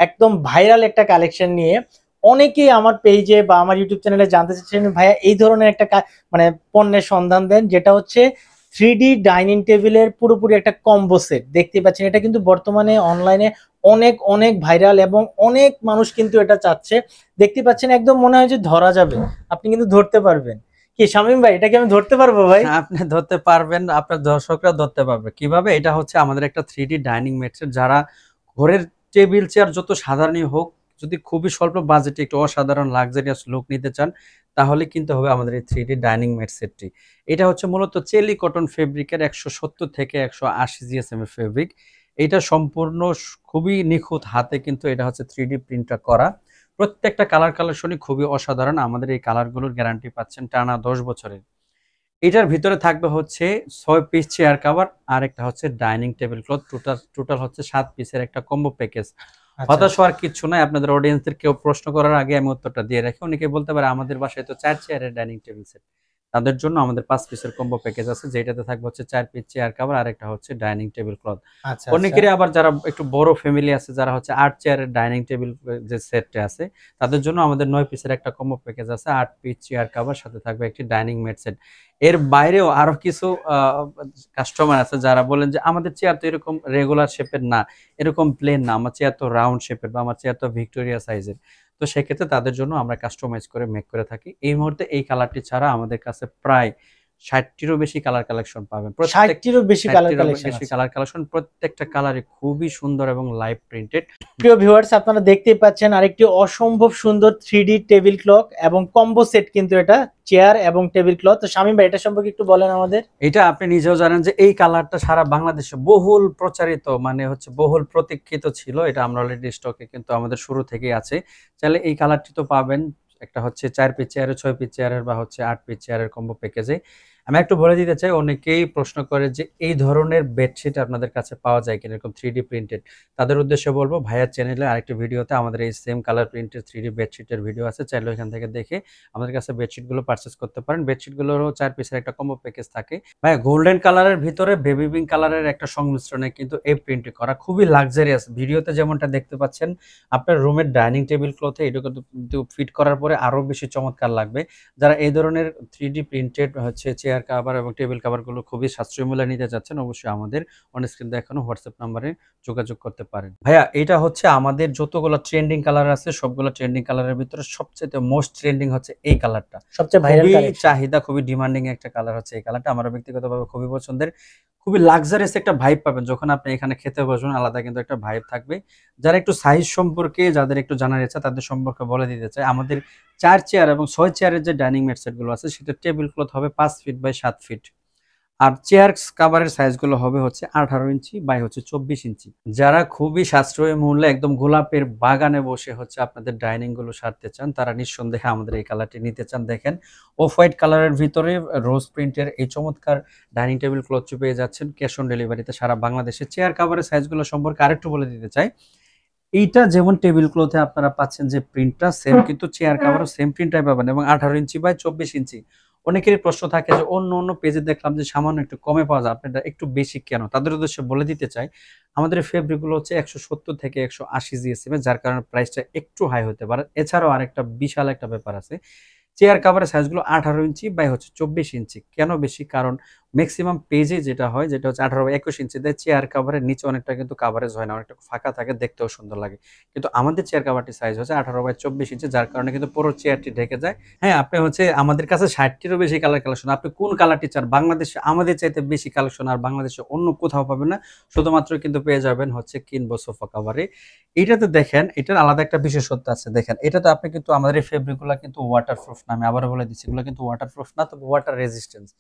একদম ভাইরাল একটা কালেকশন নিয়ে অনেকেই আমার পেজে বা আমার ইউটিউব চ্যানেলে জানতে চাচ্ছেন ভাইয়া এই ধরনের একটা মানে পণ্যের সন্ধান দেন, যেটা হচ্ছে 3D ডাইনিং টেবিলের পুরোপুরি একটা কম্বো সেট। দেখতে পাচ্ছেন এটা কিন্তু বর্তমানে অনলাইনে অনেক অনেক ভাইরাল এবং অনেক মানুষ কিন্তু এটা চাচ্ছে। দেখতে পাচ্ছেন একদম মনে হয় যে ধরা যাবে, আপনি কিন্তু ধরতে পারবেন। কি শামীম ভাই, এটা কি আমি ধরতে পারবো ভাই? আপনি ধরতে পারবেন, আপনার দর্শকরা ধরতে পারবে কিভাবে। এটা হচ্ছে আমাদের একটা 3D ডাইনিং ম্যাট্রেস। যারা ঘরের টেবিল চেয়ার যত সাধারণই হোক, যদি খুবই স্বল্প বাজেটে একটু অসাধারণ লাক্সারিয়াস লুক নিতে চান, তাহলে কিন্তু হবে আমাদের এই 3D ডাইনিং ম্যাট সেটটি। এটা হচ্ছে মূলত চেলি কটন ফেব্রিকের 170 থেকে 180 জিএসএম এর ফেব্রিক। এটা সম্পূর্ণ খুবই নিখুঁত হাতে কিন্তু এটা হচ্ছে 3D প্রিন্টটা করা। প্রত্যেকটা কালার কালেকশনই খুবই অসাধারণ। আমাদের এই কালারগুলোর গ্যারান্টি পাচ্ছেন টানা 10 বছরের। এটার ভিতরে থাকবে হচ্ছে 6 পিস চেয়ার কভার আর একটা হচ্ছে dining table cloth. Total total হচ্ছে 7 পিসের একটা কম্বো প্যাকেজ। আচ্ছা হতাশ আচ্ছা। হওয়ার কিছু নাই। আপনাদের অডিয়েন্সদের কেউ প্রশ্ন করার আগে আমি উত্তরটা দিয়ে রাখি। অনেকে বলতে পারে আমাদের বাসায় তো 4 চেয়ারের ডাইনিং টেবিল সেট। তাদের জন্য আমাদের 5 পিসের কম্বো প্যাকেজ আছে, যেটাতে থাকবে হচ্ছে 4 পিস চেয়ার কভার আর একটা হচ্ছে ডাইনিং টেবিল ক্লথ। আচ্ছা আচ্ছা। অনেকেরই আবার যারা একটু বড় ফ্যামিলি আছে, যারা হচ্ছে 8 চেয়ারের ডাইনিং টেবিল যে সেটটা আছে, তাদের জন্য আমাদের 9 পিসের একটা কম্বো প্যাকেজ আছে। 8 পিস চেয়ার কভার, সাথে থাকবে একটি ডাইনিং ম্যাট সেট। এর বাইরেও আরো কিছু কাস্টমার আছে যারা বলেন যে আমাদের চেয়ার তো এরকম রেগুলার শেপের না, এরকম প্লেন না, আমার চেয়ার তো রাউন্ড শেপের বা আমার চেয়ার তো ভিক্টোরিয়া সাইজের। তো সেক্ষেত্রে তাদের জন্য আমরা কাস্টমাইজ করে মেক করে থাকি। এই মুহূর্তে এই কালারটি ছাড়া আমাদের কাছে প্রায় 60টিরও বেশি কালার কালেকশন পাবেন। 60টিরও বেশি কালার 60টিরও কালেকশন বেশি আছে। কালার কালেকশন, প্রত্যেকটা কালারই খুবই সুন্দর এবং লাইভ প্রিন্টেড। প্রিয় ভিউয়ার্স, আপনারা দেখতেই পাচ্ছেন আরেকটি অসম্ভব সুন্দর 3D টেবিল ক্লক এবং কম্বো সেট কিন্তু এটা, চেয়ার এবং টেবিল ক্লথ। তো শামীম ভাই এটা সম্পর্কে একটু বলেন আমাদের। এটা আপনি নিজেও জানেন যে এই কালারটা সারা বাংলাদেশে বহুল প্রচারিত, মানে হচ্ছে বহুল প্রতীক্ষিত ছিল। এটা আমরা অলরেডি স্টকে কিন্তু আমাদের শুরু থেকেই আছে। চাইলে এই কালারটি তো পাবেন একটা হচ্ছে 4 পিস চেয়ারের, 6 পিস চেয়ারের বা হচ্ছে 8 পিস চেয়ারের কম্বো প্যাকেজে। আমি একটু বলে দিতে চাই, অনেকেই প্রশ্ন করে যে এই ধরনের বেডশিট আপনাদের কাছে পাওয়া যায় কিনা এরকম 3D প্রিন্টেড। তাদের উদ্দেশ্যে বলবো, ভাইয়ার চ্যানেলে আরেকটি ভিডিওতে আমাদের এই সেম কালার প্রিন্টেড 3D বেডশিটের ভিডিও আছে, চাইলে ওইখান থেকে দেখে আমাদের কাছে বেডশিটগুলো পারচেজ করতে পারেন। বেডশিটগুলোরও 4 পিসের একটা কম্বো প্যাকেজ থাকে। ভাই গোল্ডেন কালারের ভিতরে বেবি পিঙ্ক কালারের একটা সংমিশ্রণে কিন্তু এই প্রিন্টটি করা, খুবই লাক্সারিয়াস। ভিডিওতে যেমনটা দেখতে পাচ্ছেন, আপনার রুমের ডাইনিং টেবিল ক্লথে এটা কিন্তু ফিট করার পরে আরো বেশি চমৎকার লাগবে। যারা এই ধরনের 3D প্রিন্টেড হচ্ছে চেয়ার কভার এবং টেবিল কভারগুলো খুবই সাশ্রয়ী মূল্যে নিতে চাচ্ছেন, অবশ্যই আমাদের অন স্ক্রিন দেখানো হোয়াটসঅ্যাপ নাম্বারে যোগাযোগ করতে পারেন। ভাইয়া এটা হচ্ছে আমাদের যতগুলো ট্রেন্ডিং কালার আছে সবগুলো ট্রেন্ডিং কালারের ভিতরে সবচেয়ে মোস্ট ট্রেন্ডিং হচ্ছে এই কালারটা। সবচেয়ে ভাইরাল খুবই কালেকশন। চাহিদা, খুবই ডিমান্ডিং একটা কালার হচ্ছে এই কালারটা। আমার ব্যক্তিগতভাবে খুবই পছন্দের। খুবই লাক্সারিয়াস একটা ভাইব পাবেন যখন আপনি এখানে খেতে বসবেন, আলাদা কিন্তু একটা ভাইব থাকবে। যারা একটু সাইজ সম্পর্কে যাদের একটু জানার ইচ্ছা, তাদের সম্পর্কে বলে দিতে চাই, আমাদের 4 চেয়ার এবং 6 চেয়ারের যে ডাইনিং ম্যাট সেট গুলো আছে, সেটা টেবিল ক্লথ হবে 5 ফিট বাই 7 ফিট। আর চেয়ার কাভারের সাইজগুলো হবে হচ্ছে 18 ইঞ্চি বাই হচ্ছে 24 ইঞ্চি। যারা খুবই সাশ্রয়ী মূল্যে একদম গোলাপের বাগানে বসে হচ্ছে আপনাদের ডাইনিং গুলো সারতে চান, তারা নিঃসন্দেহে আমাদের এই কালারটি নিতে চান। দেখেন, অফ হোয়াইট কালারের ভিতরে রোজ প্রিন্টের এই চমৎকার ডাইনিং টেবিল ক্লথ পেয়ে যাচ্ছেন ক্যাশ অন ডেলিভারিতে সারা বাংলাদেশে। চেয়ার কাভারের সাইজগুলো সম্পর্কে আরেকটু বলে দিতে চাই, এইটা যেমন টেবিল ক্লথে আপনারা পাচ্ছেন যে প্রিন্টটা সেম, কিন্তু চেয়ার কাভারও সেম প্রিন্টটাই পাবেন এবং 18 ইঞ্চি বাই 24 ইঞ্চি। অনেকেরই প্রশ্ন থাকে যে অন্য অন্য পেজে দেখলাম যে সামান্য একটু কমে পাওয়া যায়, আপনারা একটু বেশি কেন? তাদের উদ্দেশ্যে বলে দিতে চাই, আমাদের এই ফেব্রিক গুলো হচ্ছে 170 থেকে 180 জিএসএম, যার কারণে প্রাইসটা একটু হাই হতে পারে। এছাড়াও আরেকটা বিশাল একটা ব্যাপার আছে, চেয়ার কাভারের সাইজগুলো 18 ইঞ্চি বাই হচ্ছে 24 ইঞ্চি। কেন বেশি? কারণ ম্যাক্সিমাম পেজে যেটা হয়, যেটা হচ্ছে 18 বাই 21 ইঞ্চি দেয়, চেয়ার কাভারের নিচে অনেকটা কিন্তু কাভারেজ হয় না, অনেকটা ফাঁকা থাকে, দেখতেও সুন্দর লাগে। কিন্তু আমাদের চেয়ার কাভারটি সাইজ হচ্ছে 18 বাই 24 ইঞ্চি, যার কারণে কিন্তু পুরো চেয়ারটি ঢেকে যায়। হ্যাঁ, আপনি হচ্ছে আমাদের কাছে 60টিরও বেশি কালার কালেকশন। আপনি কোন কালারটি চান? বাংলাদেশে আমাদের চাইতে বেশি কালেকশন আর বাংলাদেশে অন্য কোথাও পাবেন না। শুধুমাত্র কিন্তু পেয়ে যাবেন হচ্ছে কিনবো সোফা কাভারে। এইটাতে দেখেন, এটার আলাদা একটা বিশেষত্ব আছে। দেখেন, এটাতে আপনি কিন্তু আমাদের এই ফেব্রিক গুলা কিন্তু ওয়াটারপ্রুফ না, আমি আবারও বলে দিচ্ছি, এগুলো কিন্তু ওয়াটারপ্রুফ না, তবে ওয়াটার রেজিস্ট্যান্স।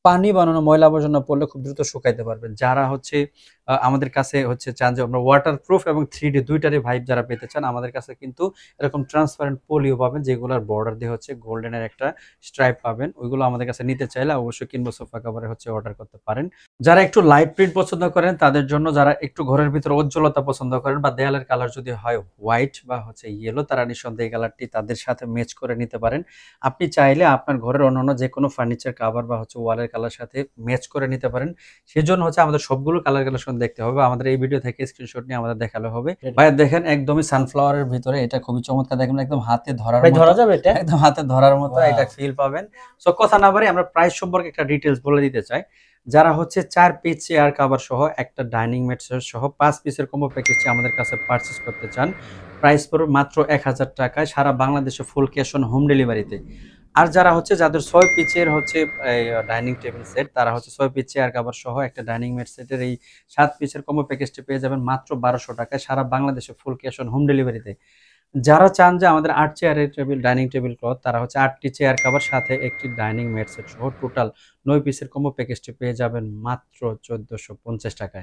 পানি বানানো, ময়লা আবর্জনা পড়লে খুব দ্রুত শুকাইতে পারবেন। যারা হচ্ছে আমাদের কাছে হচ্ছে চান যে আমরা ওয়াটারপ্রুফ এবং 3D দুইটারই ভাইব যারা পেতে চান, আমাদের কাছে কিন্তু এরকম ট্রান্সপারেন্ট পলিও পাবেন, যেগুলোর বর্ডার দিয়ে হচ্ছে গোল্ডেনের একটা স্ট্রাইপ পাবেন। ওইগুলো আমাদের কাছে নিতে চাইলে অবশ্যই কিনবো সোফা কাভারে হচ্ছে অর্ডার করতে পারেন। যারা একটু লাইট প্রিন্ট পছন্দ করেন তাদের জন্য, যারা একটু ঘরের ভিতরে উজ্জ্বলতা পছন্দ করেন বা দেয়ালের কালার যদি হয় হোয়াইট বা হচ্ছে ইয়েলো, তারা নিঃসন্দেহে এই কালারটি তাদের সাথে ম্যাচ করে নিতে পারেন। আপনি চাইলে আপনার ঘরের অন্যান্য যে কোনো ফার্নিচার কাভার বা হচ্ছে ওয়ালের কালার সাথে ম্যাচ করে নিতে পারেন। সেজন্য হচ্ছে আমাদের সবগুলো কালার কালেকশন দেখতে হবে, আমাদের এই ভিডিও থেকে স্ক্রিনশট নিয়ে আমাদের দেখালে হবে। ভাই দেখেন একদমই সানফ্লাওয়ারের ভিতরে, এটা খুবই চমৎকার, দেখেন একদম হাতে ধরার ভাই মতো, ধরা যাবে এটা? একদম হাতে ধরার মতো Wow. এটা ফিল পাবেন। সো কথা না বাড়ি আমরা প্রাইস সম্পর্কে একটা ডিটেলস বলে দিতে চাই। যারা হচ্ছে 4 পিস চেয়ার কভার সহ একটা ডাইনিং ম্যাট সহ 5 পিসের কম্বো প্যাকেজটি আমাদের কাছে পারচেজ করতে চান, প্রাইস পড়বে মাত্র 1000 টাকায়, সারা বাংলাদেশে ফুল ক্যাশ অন হোম ডেলিভারিতে। আর যারা হচ্ছে যাদের 6 পিসের হচ্ছে ডাইনিং টেবিল সেট, তারা হচ্ছে 6 পিস চেয়ার কভার সহ একটা ডাইনিং ম্যাট সেটের এই 7 পিসের কম্বো প্যাকেজটি পেয়ে যাবেন মাত্র 1200 টাকায়, সারা বাংলাদেশে ফুল ক্যাশ অন হোম ডেলিভারিতে। যারা চান যে আমাদের 8 চেয়ারের টেবিল ডাইনিং টেবিল ক্লথ, তারা হচ্ছে 8টি চেয়ার কভার সাথে একটি ডাইনিং ম্যাট সেট সহ টোটাল 9 পিসের কম্বো প্যাকেজটি পেয়ে যাবেন মাত্র 1450 টাকায়।